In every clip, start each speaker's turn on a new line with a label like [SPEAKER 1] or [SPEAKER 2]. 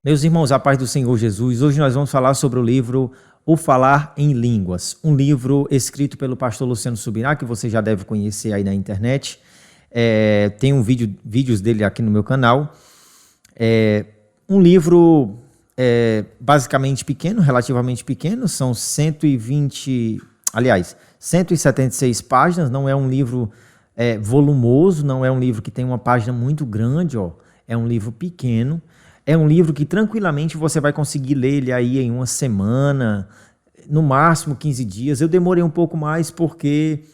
[SPEAKER 1] Meus irmãos, a paz do Senhor Jesus, hoje nós vamos falar sobre o livro O Falar em Línguas, um livro escrito pelo pastor Luciano Subirá, que você já deve conhecer aí na internet. Tem vídeos dele aqui no meu canal. Um livro basicamente pequeno, relativamente pequeno, são 176 páginas, não é um livro volumoso, não é um livro que tem uma página muito grande, é um livro pequeno. É um livro que tranquilamente você vai conseguir ler ele aí em uma semana, no máximo 15 dias. Eu demorei um pouco mais porque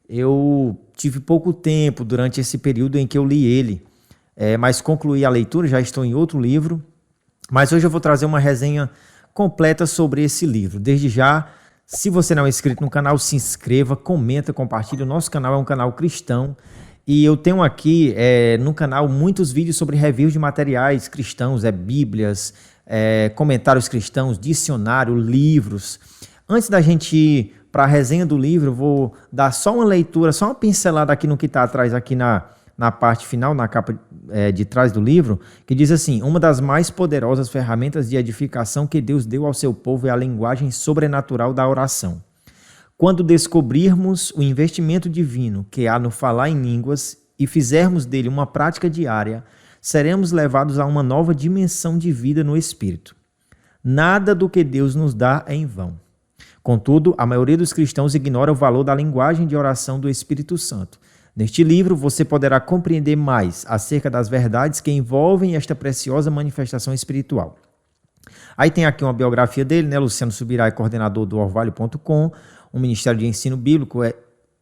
[SPEAKER 1] eu tive pouco tempo durante esse período em que eu li ele. Mas concluí a leitura, já estou em outro livro. Mas hoje eu vou trazer uma resenha completa sobre esse livro. Desde já, se você não é inscrito no canal, se inscreva, comenta, compartilhe. O nosso canal é um canal cristão. E eu tenho aqui no canal muitos vídeos sobre reviews de materiais cristãos, bíblias, comentários cristãos, dicionário, livros. Antes da gente ir para a resenha do livro, eu vou dar só uma leitura, só uma pincelada aqui no que está atrás, aqui na parte final, na capa de trás do livro, que diz assim: uma das mais poderosas ferramentas de edificação que Deus deu ao seu povo é a linguagem sobrenatural da oração. Quando descobrirmos o investimento divino que há no falar em línguas e fizermos dele uma prática diária, seremos levados a uma nova dimensão de vida no Espírito. Nada do que Deus nos dá é em vão. Contudo, a maioria dos cristãos ignora o valor da linguagem de oração do Espírito Santo. Neste livro, você poderá compreender mais acerca das verdades que envolvem esta preciosa manifestação espiritual. Aí tem aqui uma biografia dele, né? Luciano Subirá é coordenador do Orvalho.com, um ministério de ensino bíblico,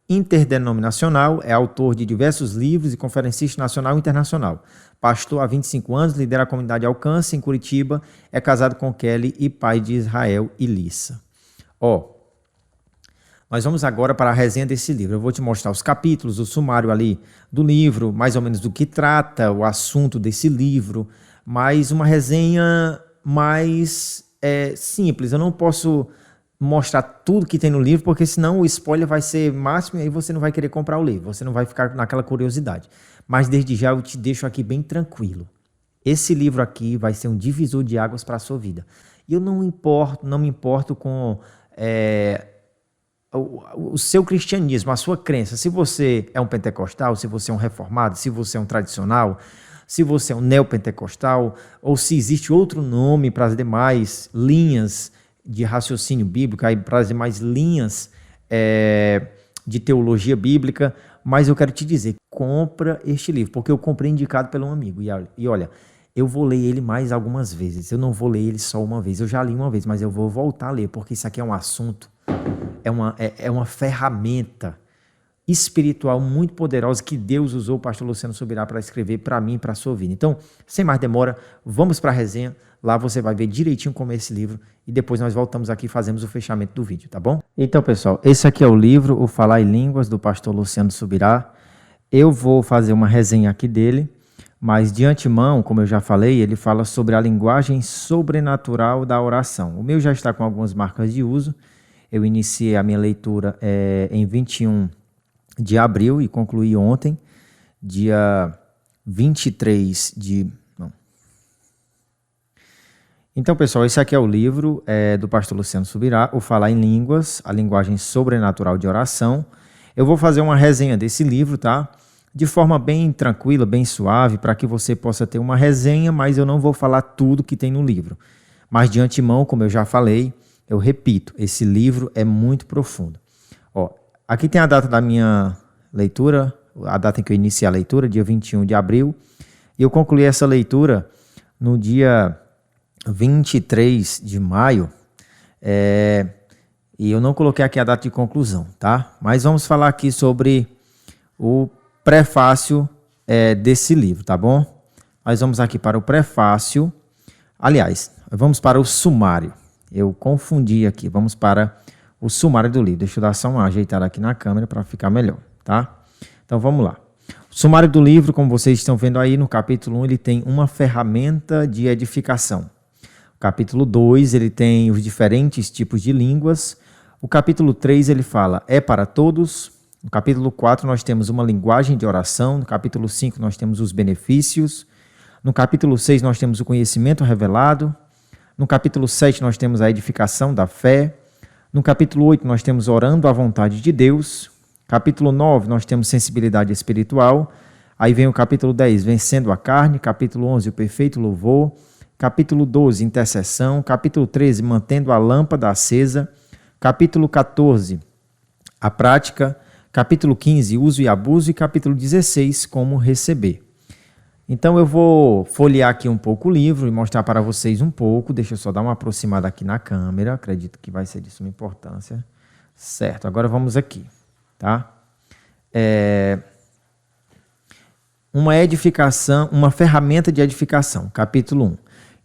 [SPEAKER 1] interdenominacional, é autor de diversos livros e conferencista nacional e internacional. Pastor há 25 anos, lidera a comunidade Alcance em Curitiba, é casado com Kelly e pai de Israel e Lissa. Nós vamos agora para a resenha desse livro. Eu vou te mostrar os capítulos, o sumário ali do livro, mais ou menos do que trata o assunto desse livro, mas uma resenha mais simples. Eu não posso mostrar tudo que tem no livro, porque senão o spoiler vai ser máximo e aí você não vai querer comprar o livro, você não vai ficar naquela curiosidade. Mas desde já eu te deixo aqui bem tranquilo. Esse livro aqui vai ser um divisor de águas para a sua vida. E eu não me importo com o seu cristianismo, a sua crença. Se você é um pentecostal, se você é um reformado, se você é um tradicional, se você é um neopentecostal, ou se existe outro nome para as demais linhas de raciocínio bíblico, aí para as demais linhas de teologia bíblica, mas eu quero te dizer, compra este livro, porque eu comprei indicado pelo um amigo, e olha, eu vou ler ele mais algumas vezes, eu não vou ler ele só uma vez, eu já li uma vez, mas eu vou voltar a ler, porque isso aqui é um assunto, é uma ferramenta espiritual muito poderosa que Deus usou o pastor Luciano Subirá para escrever para mim e para a sua vida. Então, sem mais demora, vamos para a resenha. Lá você vai ver direitinho como é esse livro e depois nós voltamos aqui e fazemos o fechamento do vídeo, tá bom? Então, pessoal, esse aqui é o livro O Falar em Línguas, do pastor Luciano Subirá. Eu vou fazer uma resenha aqui dele, mas de antemão, como eu já falei, ele fala sobre a linguagem sobrenatural da oração. O meu já está com algumas marcas de uso. Eu iniciei a minha leitura em 21 de abril e concluí ontem, dia 23 de... Então, pessoal, esse aqui é o livro do pastor Luciano Subirá, O Falar em Línguas, a linguagem sobrenatural de oração. Eu vou fazer uma resenha desse livro, tá? De forma bem tranquila, bem suave, para que você possa ter uma resenha, mas eu não vou falar tudo que tem no livro. Mas de antemão, como eu já falei, eu repito, esse livro é muito profundo. Aqui tem a data da minha leitura, a data em que eu iniciei a leitura, dia 21 de abril. E eu concluí essa leitura no dia 23 de maio. E eu não coloquei aqui a data de conclusão, tá? Mas vamos falar aqui sobre o prefácio desse livro, tá bom? Nós vamos aqui para o prefácio. Aliás, vamos para o sumário. Eu confundi aqui, vamos para o sumário do livro. Deixa eu dar só uma ajeitada aqui na câmera para ficar melhor, tá? Então vamos lá. O sumário do livro, como vocês estão vendo aí no capítulo 1, ele tem uma ferramenta de edificação. O capítulo 2, ele tem os diferentes tipos de línguas. O capítulo 3, ele fala, é para todos. No capítulo 4, nós temos uma linguagem de oração. No capítulo 5, nós temos os benefícios. No capítulo 6 nós temos o conhecimento revelado. No capítulo 7 nós temos a edificação da fé. No capítulo 8 nós temos orando à vontade de Deus. Capítulo 9 nós temos sensibilidade espiritual. Aí vem o capítulo 10, vencendo a carne. Capítulo 11, o perfeito louvor. Capítulo 12, intercessão. Capítulo 13, mantendo a lâmpada acesa. Capítulo 14, a prática. Capítulo 15, uso e abuso. E capítulo 16, como receber. Então eu vou folhear aqui um pouco o livro e mostrar para vocês um pouco. Deixa eu só dar uma aproximada aqui na câmera. Acredito que vai ser de suma importância. Certo, agora vamos aqui. Tá? Uma edificação, uma ferramenta de edificação, capítulo 1.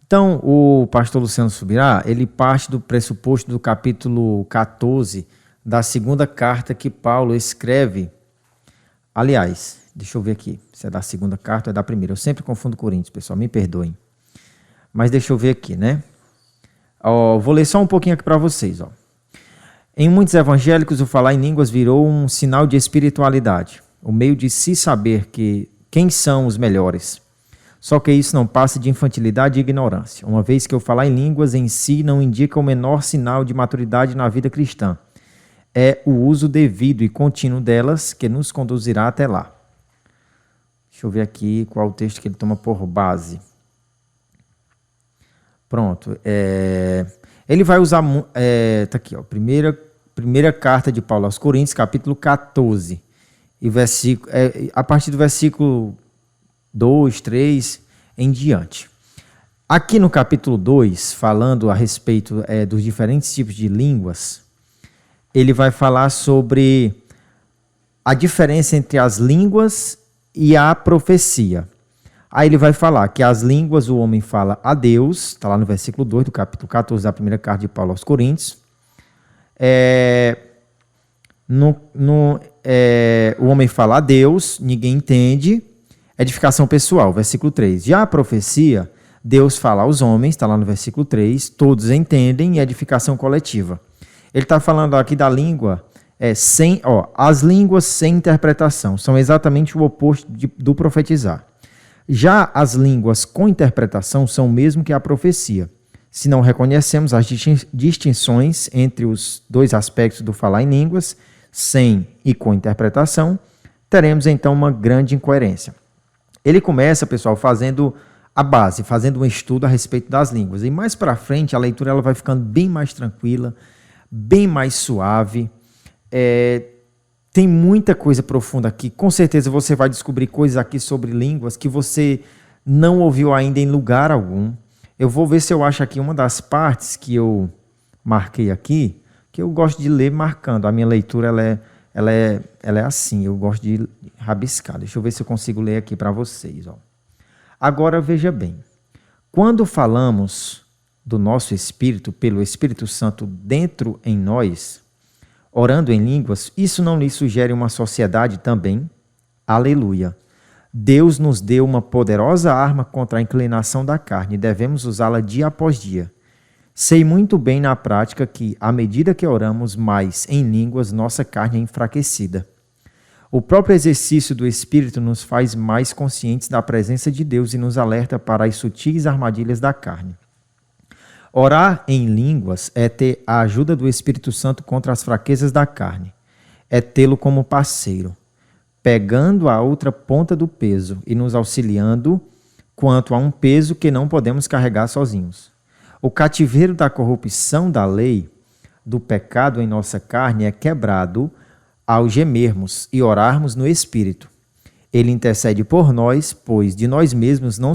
[SPEAKER 1] Então, o pastor Luciano Subirá, ele parte do pressuposto do capítulo 14 da segunda carta que Paulo escreve. Aliás, deixa eu ver aqui, se é da segunda carta ou é da primeira. Eu sempre confundo Coríntios, pessoal, me perdoem. Mas deixa eu ver aqui, né? Vou ler só um pouquinho aqui para vocês. Em muitos evangélicos, o falar em línguas virou um sinal de espiritualidade, o meio de se saber quem são os melhores. Só que isso não passa de infantilidade e ignorância, uma vez que o falar em línguas em si não indica o menor sinal de maturidade na vida cristã. É o uso devido e contínuo delas que nos conduzirá até lá. Deixa eu ver aqui qual o texto que ele toma por base. Pronto. Ele vai usar... Tá aqui, ó. Primeira carta de Paulo aos Coríntios, capítulo 14. E a partir do versículo 2, 3 em diante. Aqui no capítulo 2, falando a respeito dos diferentes tipos de línguas, ele vai falar sobre a diferença entre as línguas e a profecia. Aí ele vai falar que as línguas o homem fala a Deus, está lá no versículo 2 do capítulo 14 da primeira carta de Paulo aos Coríntios. O homem fala a Deus, ninguém entende. Edificação pessoal, versículo 3. Já a profecia, Deus fala aos homens, está lá no versículo 3, todos entendem, e edificação coletiva. Ele está falando aqui da língua, as línguas sem interpretação, são exatamente o oposto do profetizar. Já as línguas com interpretação são o mesmo que a profecia. Se não reconhecemos as distinções entre os dois aspectos do falar em línguas, sem e com interpretação, teremos então uma grande incoerência. Ele começa, pessoal, fazendo a base, fazendo um estudo a respeito das línguas. E mais para frente, a leitura ela vai ficando bem mais tranquila, bem mais suave. Tem muita coisa profunda aqui. Com certeza você vai descobrir coisas aqui sobre línguas que você não ouviu ainda em lugar algum. Eu vou ver se eu acho aqui uma das partes que eu marquei aqui, que eu gosto de ler marcando. A minha leitura ela é assim, eu gosto de rabiscar. Deixa eu ver se eu consigo ler aqui para vocês. Agora, veja bem. Quando falamos do nosso espírito, pelo Espírito Santo dentro em nós, orando em línguas, isso não lhe sugere uma sociedade também? Aleluia! Deus nos deu uma poderosa arma contra a inclinação da carne e devemos usá-la dia após dia. Sei muito bem na prática que, à medida que oramos mais em línguas, nossa carne é enfraquecida. O próprio exercício do Espírito nos faz mais conscientes da presença de Deus e nos alerta para as sutis armadilhas da carne. Orar em línguas é ter a ajuda do Espírito Santo contra as fraquezas da carne. É tê-lo como parceiro, pegando a outra ponta do peso e nos auxiliando quanto a um peso que não podemos carregar sozinhos. O cativeiro da corrupção da lei, do pecado em nossa carne, é quebrado ao gemermos e orarmos no Espírito. Ele intercede por nós, pois de nós mesmos não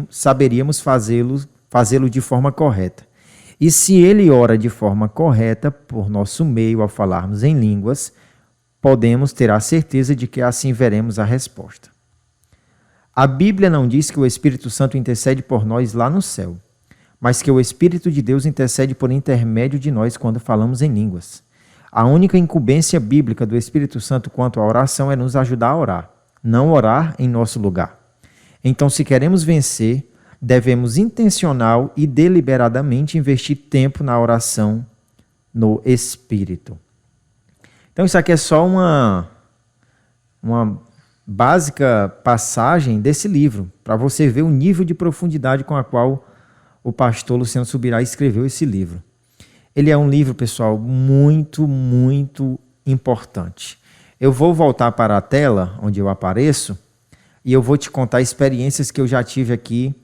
[SPEAKER 1] saberíamos fazê-lo de forma correta. E se ele ora de forma correta, por nosso meio, ao falarmos em línguas, podemos ter a certeza de que assim veremos a resposta. A Bíblia não diz que o Espírito Santo intercede por nós lá no céu, mas que o Espírito de Deus intercede por intermédio de nós quando falamos em línguas. A única incumbência bíblica do Espírito Santo quanto à oração é nos ajudar a orar, não orar em nosso lugar. Então, se queremos vencer, devemos intencional e deliberadamente investir tempo na oração no Espírito. Então, isso aqui é só uma básica passagem desse livro, para você ver o nível de profundidade com a qual o pastor Luciano Subirá escreveu esse livro. Ele é um livro, pessoal, muito, muito importante. Eu vou voltar para a tela onde eu apareço e eu vou te contar experiências que eu já tive aqui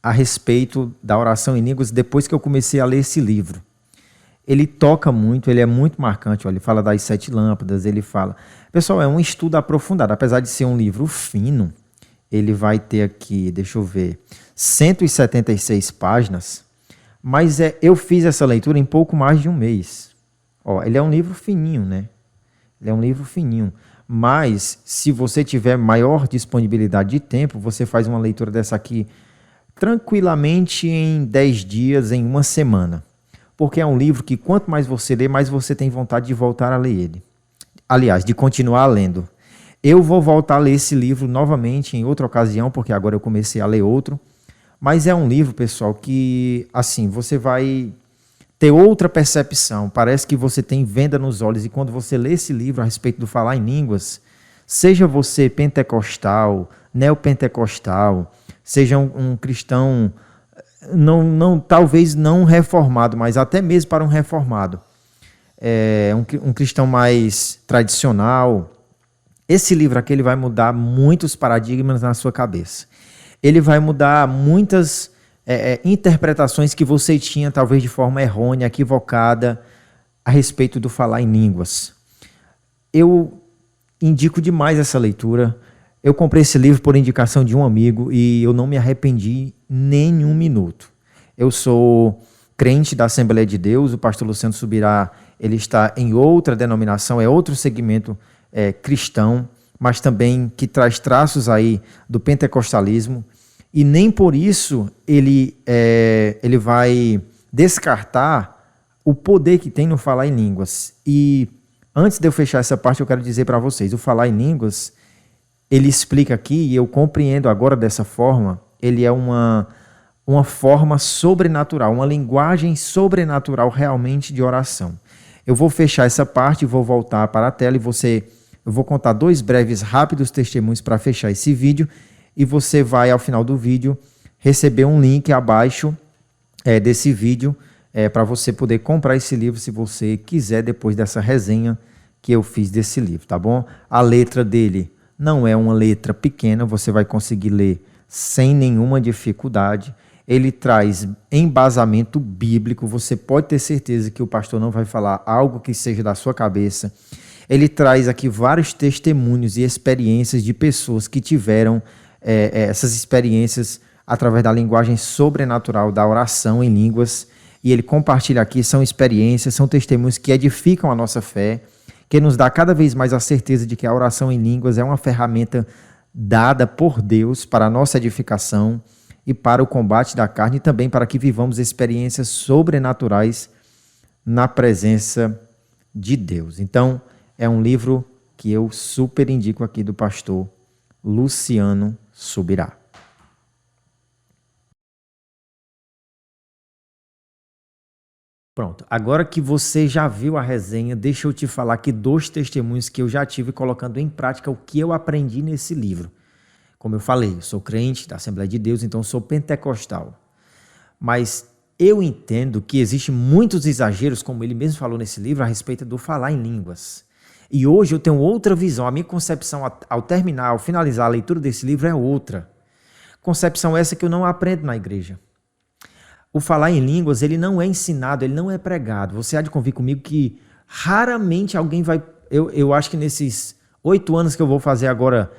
[SPEAKER 1] a respeito da oração em línguas depois que eu comecei a ler esse livro. Ele toca muito, ele é muito marcante. Olha, ele fala das 7 lâmpadas, ele fala... Pessoal, é um estudo aprofundado. Apesar de ser um livro fino, ele vai ter aqui, deixa eu ver, 176 páginas, mas eu fiz essa leitura em pouco mais de um mês. Ó, ele é um livro fininho, né? Ele é um livro fininho. Mas, se você tiver maior disponibilidade de tempo, você faz uma leitura dessa aqui tranquilamente em 10 dias, em uma semana. Porque é um livro que quanto mais você lê, mais você tem vontade de voltar a ler ele. Aliás, de continuar lendo. Eu vou voltar a ler esse livro novamente em outra ocasião, porque agora eu comecei a ler outro. Mas é um livro, pessoal, que assim, você vai ter outra percepção. Parece que você tem venda nos olhos. E quando você lê esse livro a respeito do falar em línguas, seja você pentecostal, neopentecostal, seja um cristão... talvez não reformado, mas até mesmo para um reformado, um cristão mais tradicional, esse livro aqui ele vai mudar muitos paradigmas na sua cabeça. Ele vai mudar muitas interpretações que você tinha, talvez de forma errônea, equivocada, a respeito do falar em línguas. Eu indico demais essa leitura. Eu comprei esse livro por indicação de um amigo e eu não me arrependi nem um minuto. Eu sou crente da Assembleia de Deus, o pastor Luciano Subirá, ele está em outra denominação, é outro segmento cristão, mas também que traz traços aí do pentecostalismo, e nem por isso ele vai descartar o poder que tem no falar em línguas. E antes de eu fechar essa parte, eu quero dizer para vocês, o falar em línguas, ele explica aqui, e eu compreendo agora dessa forma, ele é uma forma sobrenatural, uma linguagem sobrenatural realmente de oração. Eu vou fechar essa parte e vou voltar para a tela e eu vou contar 2 breves, rápidos testemunhos para fechar esse vídeo e você vai, ao final do vídeo, receber um link abaixo desse vídeo para você poder comprar esse livro se você quiser, depois dessa resenha que eu fiz desse livro, tá bom? A letra dele não é uma letra pequena, você vai conseguir ler sem nenhuma dificuldade. Ele traz embasamento bíblico, você pode ter certeza que o pastor não vai falar algo que seja da sua cabeça. Ele traz aqui vários testemunhos e experiências de pessoas que tiveram essas experiências através da linguagem sobrenatural da oração em línguas. E ele compartilha aqui, são experiências, são testemunhos que edificam a nossa fé, que nos dá cada vez mais a certeza de que a oração em línguas é uma ferramenta dada por Deus para a nossa edificação e para o combate da carne, e também para que vivamos experiências sobrenaturais na presença de Deus. Então, é um livro que eu super indico aqui do pastor Luciano Subirá. Pronto, agora que você já viu a resenha, deixa eu te falar aqui 2 testemunhos que eu já tive colocando em prática o que eu aprendi nesse livro. Como eu falei, eu sou crente da Assembleia de Deus, então sou pentecostal. Mas eu entendo que existem muitos exageros, como ele mesmo falou nesse livro, a respeito do falar em línguas. E hoje eu tenho outra visão, a minha concepção ao finalizar a leitura desse livro é outra. Concepção essa que eu não aprendo na igreja. O falar em línguas, ele não é ensinado, ele não é pregado. Você há de convir comigo que raramente alguém vai... Eu acho que nesses 8 anos que eu vou fazer agora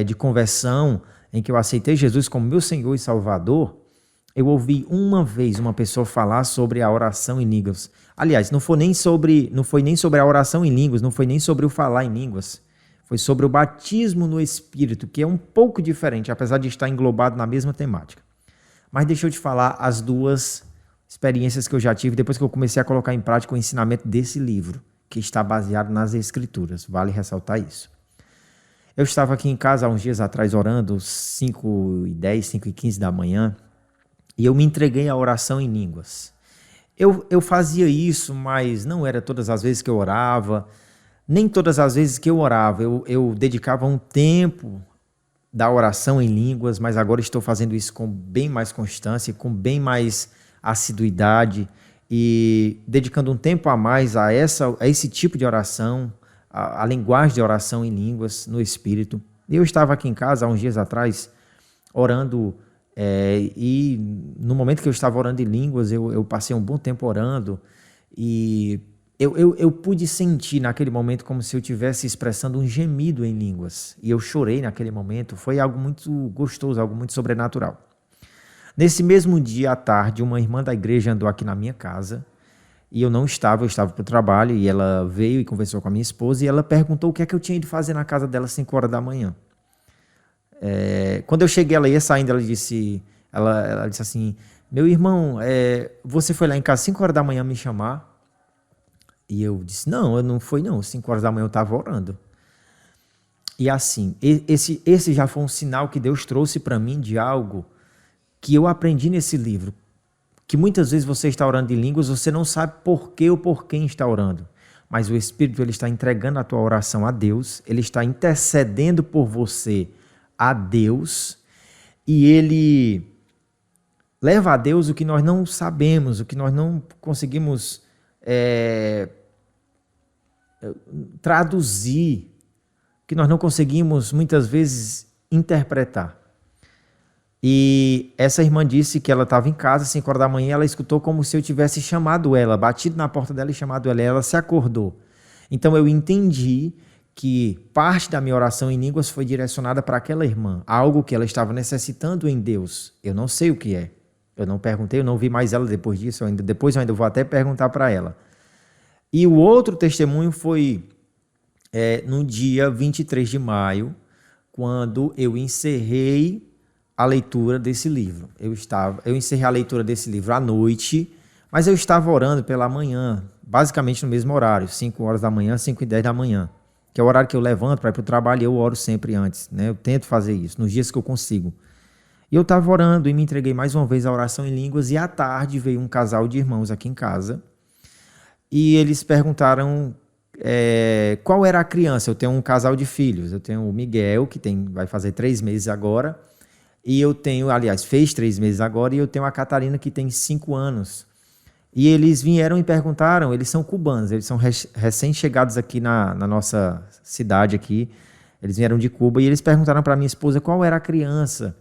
[SPEAKER 1] de conversão, em que eu aceitei Jesus como meu Senhor e Salvador, eu ouvi uma vez uma pessoa falar sobre a oração em línguas. Aliás, não foi nem sobre a oração em línguas, não foi nem sobre o falar em línguas. Foi sobre o batismo no Espírito, que é um pouco diferente, apesar de estar englobado na mesma temática. Mas deixa eu te falar as 2 experiências que eu já tive depois que eu comecei a colocar em prática o ensinamento desse livro, que está baseado nas Escrituras. Vale ressaltar isso. Eu estava aqui em casa há uns dias atrás orando, 5h10, 5h15 da manhã, e eu me entreguei à oração em línguas. Eu fazia isso, mas não era todas as vezes que eu orava. Nem todas as vezes que eu orava, eu dedicava um tempo da oração em línguas, mas agora estou fazendo isso com bem mais constância, com bem mais assiduidade e dedicando um tempo a mais a esse tipo de oração, a linguagem de oração em línguas, no Espírito. Eu estava aqui em casa há uns dias atrás, orando, e no momento que eu estava orando em línguas, eu passei um bom tempo orando e eu pude sentir naquele momento como se eu estivesse expressando um gemido em línguas. E eu chorei naquele momento, foi algo muito gostoso, algo muito sobrenatural. Nesse mesmo dia à tarde, uma irmã da igreja andou aqui na minha casa e eu estava para o trabalho e ela veio e conversou com a minha esposa e ela perguntou o que é que eu tinha ido fazer na casa dela às 5 horas da manhã. Quando eu cheguei, ela ia saindo, ela disse assim, meu irmão, você foi lá em casa às 5 horas da manhã me chamar? E eu disse, não, eu não fui não, 5 horas da manhã eu estava orando. E assim, esse já foi um sinal que Deus trouxe para mim de algo que eu aprendi nesse livro, que muitas vezes você está orando em línguas, você não sabe por quê ou por quem está orando, mas o Espírito ele está entregando a tua oração a Deus, ele está intercedendo por você a Deus, e ele leva a Deus o que nós não sabemos, o que nós não conseguimos traduzir, que nós não conseguimos muitas vezes interpretar. E essa irmã disse que ela estava em casa, às 5 horas da manhã, ela escutou como se eu tivesse chamado ela, batido na porta dela e chamado ela, e ela se acordou. Então eu entendi que parte da minha oração em línguas foi direcionada para aquela irmã, algo que ela estava necessitando em Deus. Eu não sei o que é. Eu não perguntei, eu não vi mais ela depois disso, depois eu ainda vou até perguntar para ela. E o outro testemunho foi no dia 23 de maio, quando eu encerrei a leitura desse livro. Eu encerrei a leitura desse livro à noite, mas eu estava orando pela manhã, basicamente no mesmo horário, 5 horas da manhã, 5:10 da manhã, que é o horário que eu levanto para ir para o trabalho e eu oro sempre antes, né? Eu tento fazer isso, nos dias que eu consigo. E eu estava orando e me entreguei mais uma vez à oração em línguas e à tarde veio um casal de irmãos aqui em casa e eles perguntaram qual era a criança. Eu tenho um casal de filhos, eu tenho o Miguel, que vai fazer 3 meses agora, e eu tenho, aliás, fez 3 meses agora, e eu tenho a Catarina, que tem 5 anos. E eles vieram e perguntaram, eles são cubanos, eles são recém-chegados aqui na nossa cidade aqui, eles vieram de Cuba, e eles perguntaram para minha esposa qual era a criança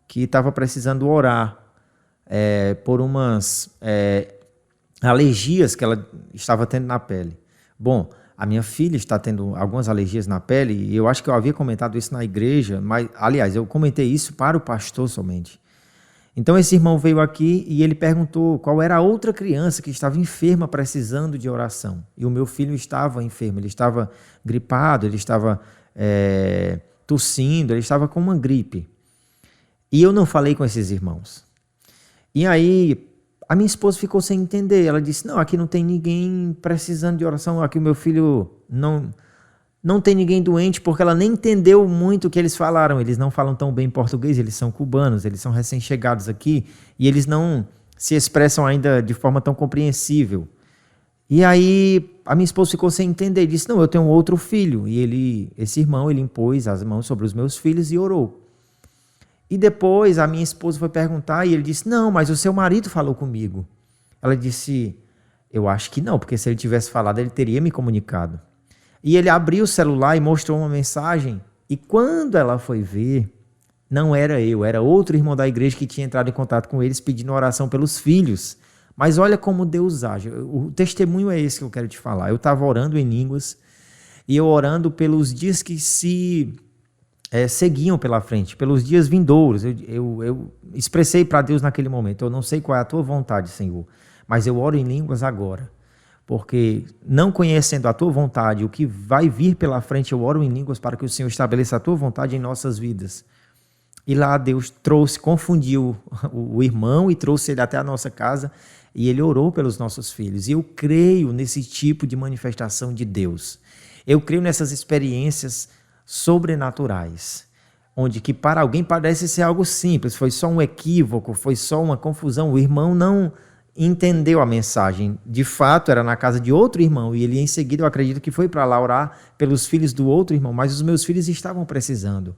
[SPEAKER 1] que estava precisando orar por umas alergias que ela estava tendo na pele. Bom, a minha filha está tendo algumas alergias na pele, e eu acho que eu havia comentado isso na igreja, mas, aliás, eu comentei isso para o pastor somente. Então esse irmão veio aqui e ele perguntou qual era a outra criança que estava enferma precisando de oração. E o meu filho estava enfermo, ele estava gripado, ele estava tossindo, ele estava com uma gripe. E eu não falei com esses irmãos. E aí a minha esposa ficou sem entender. Ela disse, não, aqui não tem ninguém precisando de oração, aqui o meu filho não tem ninguém doente, porque ela nem entendeu muito o que eles falaram. Eles não falam tão bem português, eles são cubanos, eles são recém-chegados aqui, e eles não se expressam ainda de forma tão compreensível. E aí a minha esposa ficou sem entender, disse, não, eu tenho um outro filho. E esse irmão, ele impôs as mãos sobre os meus filhos e orou. E depois a minha esposa foi perguntar e ele disse, não, mas o seu marido falou comigo. Ela disse, eu acho que não, porque se ele tivesse falado, ele teria me comunicado. E ele abriu o celular e mostrou uma mensagem, e quando ela foi ver, não era eu, era outro irmão da igreja que tinha entrado em contato com eles pedindo oração pelos filhos. Mas olha como Deus age. O testemunho é esse que eu quero te falar. Eu estava orando em línguas e eu orando pelos dias que se seguiam pela frente, pelos dias vindouros. Eu expressei para Deus naquele momento, eu não sei qual é a tua vontade, Senhor, mas eu oro em línguas agora, porque não conhecendo a tua vontade, o que vai vir pela frente, eu oro em línguas para que o Senhor estabeleça a tua vontade em nossas vidas. E lá Deus confundiu o irmão e trouxe ele até a nossa casa, e ele orou pelos nossos filhos. E eu creio nesse tipo de manifestação de Deus. Eu creio nessas experiências sobrenaturais, onde que para alguém parece ser algo simples, foi só um equívoco, foi só uma confusão, o irmão não entendeu a mensagem. De fato, era na casa de outro irmão, e ele em seguida, eu acredito que foi para lá orar pelos filhos do outro irmão, mas os meus filhos estavam precisando.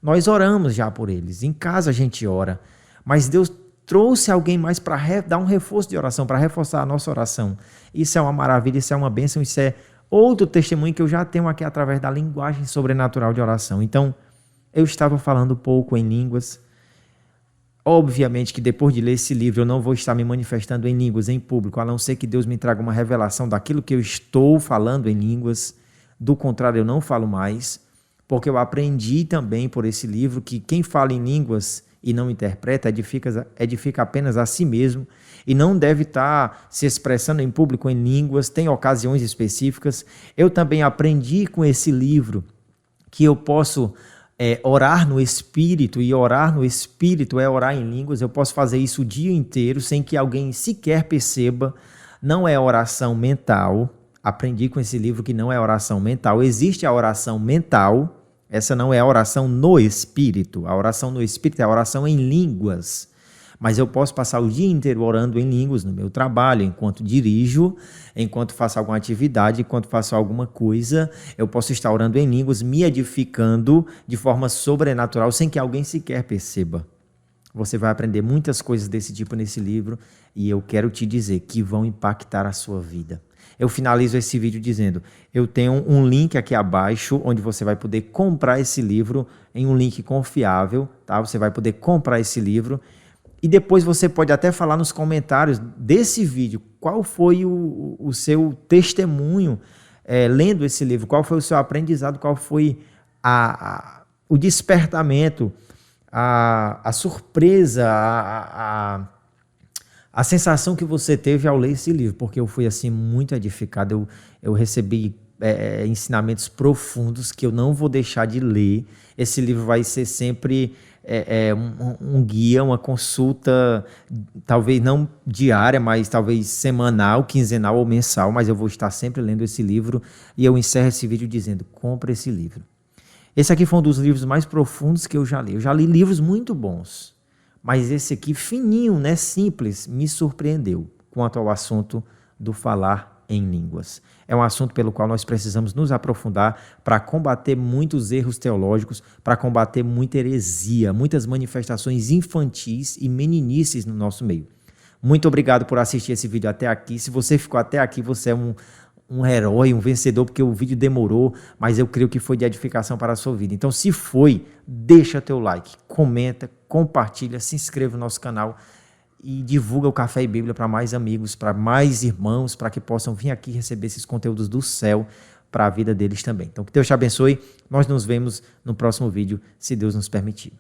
[SPEAKER 1] Nós oramos já por eles, em casa a gente ora, mas Deus trouxe alguém mais para dar um reforço de oração, para reforçar a nossa oração. Isso é uma maravilha, isso é uma bênção, isso é outro testemunho que eu já tenho aqui através da linguagem sobrenatural de oração. Então, eu estava falando pouco em línguas. Obviamente que depois de ler esse livro eu não vou estar me manifestando em línguas em público, a não ser que Deus me traga uma revelação daquilo que eu estou falando em línguas. Do contrário, eu não falo mais, porque eu aprendi também por esse livro que quem fala em línguas e não interpreta edifica apenas a si mesmo e não deve estar se expressando em público em línguas, tem ocasiões específicas. Eu também aprendi com esse livro que eu posso orar no Espírito, e orar no Espírito é orar em línguas. Eu posso fazer isso o dia inteiro sem que alguém sequer perceba. Não é oração mental. Aprendi com esse livro que não é oração mental. Existe a oração mental, essa não é a oração no Espírito. A oração no Espírito é a oração em línguas. Mas eu posso passar o dia inteiro orando em línguas no meu trabalho, enquanto dirijo, enquanto faço alguma atividade, enquanto faço alguma coisa. Eu posso estar orando em línguas, me edificando de forma sobrenatural, sem que alguém sequer perceba. Você vai aprender muitas coisas desse tipo nesse livro, e eu quero te dizer que vão impactar a sua vida. Eu finalizo esse vídeo dizendo, eu tenho um link aqui abaixo, onde você vai poder comprar esse livro, em um link confiável, tá? Você vai poder comprar esse livro, e depois você pode até falar nos comentários desse vídeo qual foi o seu testemunho lendo esse livro, qual foi o seu aprendizado, qual foi o despertamento, a surpresa, a sensação que você teve ao ler esse livro, porque eu fui assim muito edificado, eu recebi ensinamentos profundos que eu não vou deixar de ler. Esse livro vai ser sempre um guia, uma consulta, talvez não diária, mas talvez semanal, quinzenal ou mensal, mas eu vou estar sempre lendo esse livro, e eu encerro esse vídeo dizendo, compre esse livro. Esse aqui foi um dos livros mais profundos que eu já li. Eu já li livros muito bons, mas esse aqui, fininho, né, simples, me surpreendeu quanto ao assunto do falar em línguas. É um assunto pelo qual nós precisamos nos aprofundar para combater muitos erros teológicos, para combater muita heresia, muitas manifestações infantis e meninices no nosso meio. Muito obrigado por assistir esse vídeo até aqui. Se você ficou até aqui, você é um herói, um vencedor, porque o vídeo demorou, mas eu creio que foi de edificação para a sua vida. Então, se foi, deixa teu like, comenta, compartilha, se inscreva no nosso canal e divulga o Café e Bíblia para mais amigos, para mais irmãos, para que possam vir aqui receber esses conteúdos do céu para a vida deles também. Então, que Deus te abençoe. Nós nos vemos no próximo vídeo, se Deus nos permitir.